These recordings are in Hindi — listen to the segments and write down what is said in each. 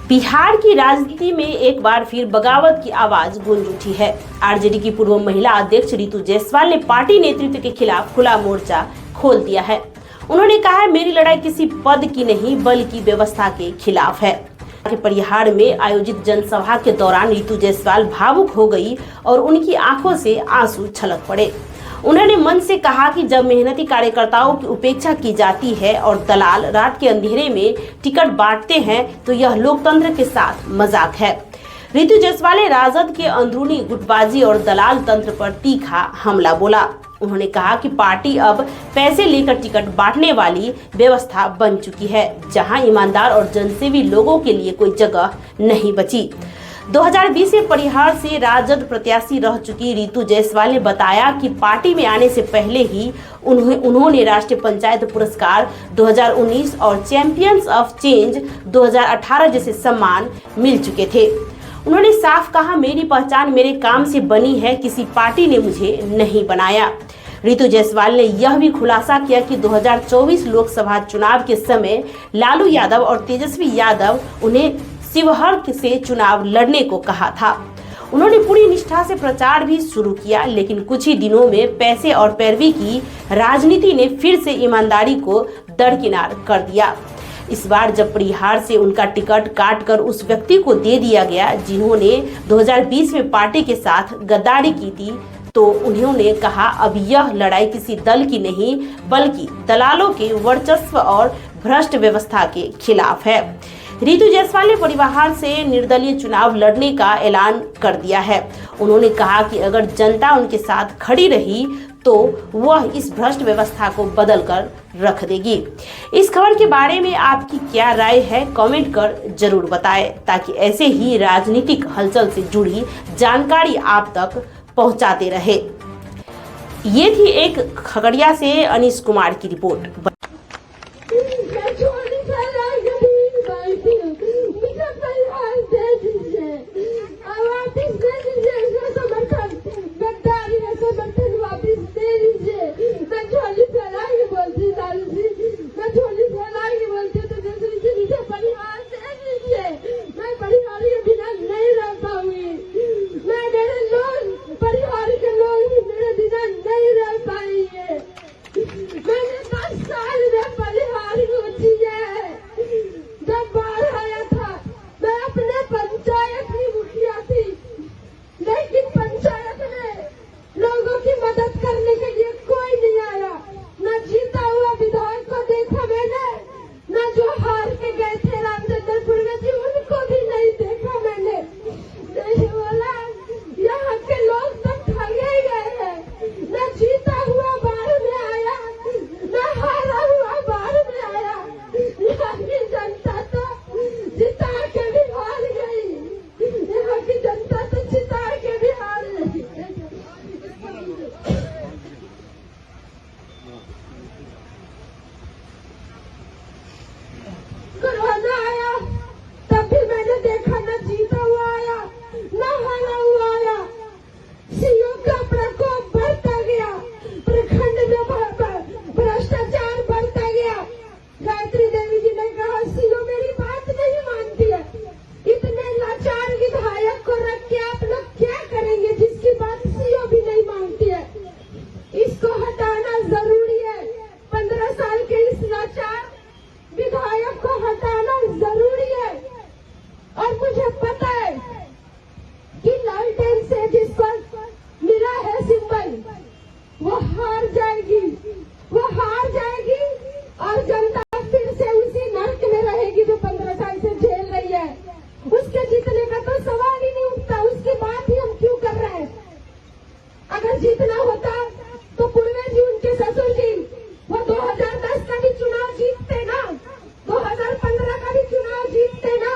बिहार की राजनीति में एक बार फिर बगावत की आवाज गूंज उठी है। आरजेडी की पूर्व महिला अध्यक्ष रितु जायसवाल ने पार्टी नेतृत्व के खिलाफ खुला मोर्चा खोल दिया है। उन्होंने कहा है, मेरी लड़ाई किसी पद की नहीं बल्कि व्यवस्था के खिलाफ है। परिहार में आयोजित जनसभा के दौरान रितु जायसवाल भावुक हो गई और उनकी आंखों से आंसू छलक पड़े। उन्होंने मन से कहा कि जब मेहनती कार्यकर्ताओं की उपेक्षा की जाती है और दलाल रात के अंधेरे में टिकट बांटते हैं तो यह लोकतंत्र के साथ मजाक है। रितु जायसवाल ने राजद के अंदरूनी गुटबाजी और दलाल तंत्र पर तीखा हमला बोला। उन्होंने कहा कि पार्टी अब पैसे लेकर टिकट बांटने वाली व्यवस्था बन चुकी है, जहां ईमानदार और जनसेवी लोगों के लिए कोई जगह नहीं बची। 2020 में परिहार से राजद प्रत्याशी रह चुकी रितु जायसवाल ने बताया कि पार्टी में आने से पहले ही उन्होंने राष्ट्रीय पंचायत पुरस्कार 2019 और चैंपियंस ऑफ चेंज 2018 जैसे सम्मान मिल चुके थे। उन्होंने साफ कहा, मेरी पहचान मेरे काम से बनी है, किसी पार्टी ने मुझे नहीं बनाया। रितु जायसवाल ने यह भी खुलासा किया कि 2024 लोकसभा चुनाव के समय लालू यादव और तेजस्वी यादव उन्हें शिवहर से चुनाव लड़ने को कहा था। उन्होंने पूरी निष्ठा से प्रचार भी शुरू किया, लेकिन कुछ ही दिनों में पैसे और पैरवी की राजनीति ने फिर से ईमानदारी को दरकिनार कर दिया। इस बार जब परिहार से उनका टिकट काटकर उस व्यक्ति को दे दिया गया जिन्होंने 2020 में पार्टी के साथ गद्दारी की थी, तो उन्होंने कहा, अब यह लड़ाई किसी दल की नहीं बल्कि दलालों के वर्चस्व और भ्रष्ट व्यवस्था के खिलाफ है। रितु जायसवाल ने परिवार से निर्दलीय चुनाव लड़ने का ऐलान कर दिया है। उन्होंने कहा कि अगर जनता उनके साथ खड़ी रही तो वह इस भ्रष्ट व्यवस्था को बदल कर रख देगी। इस खबर के बारे में आपकी क्या राय है, कमेंट कर जरूर बताएं, ताकि ऐसे ही राजनीतिक हलचल से जुड़ी जानकारी आप तक पहुंचाते रहे। ये थी एक खगड़िया से अनीश कुमार की रिपोर्ट। जीतना होता तो पूर्वे जी उनके ससुर जी वो 2010 का भी चुनाव जीतते ना, 2015 का भी चुनाव जीतते ना,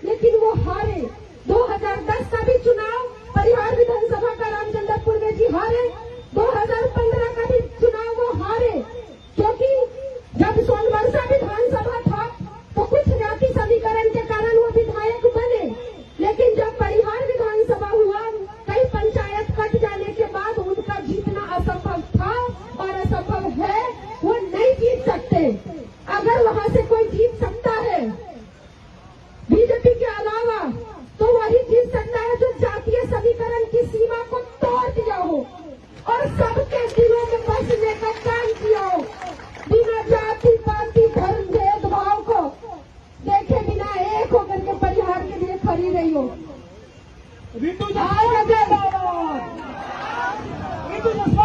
लेकिन वो हारे। 2010 का भी चुनाव परिहार विधानसभा का रामचंद्र पूर्वे जी हारे, 2015 का भी चुनाव वो हारे, क्योंकि जब सोनवर्षा विधानसभा था तो कुछ ज्ञाति समीकरण के कारण वो विधायक बने, लेकिन जब परिहार विधानसभा हुआ कई पंचायत कट जाने के बाद उनका जीतना असंभव था और असंभव है, वो नहीं जीत सकते। अगर वहां से कोई जीत सकता है, बीजेपी के रितु जसवाल जिंदाबाद, रितु जसवाल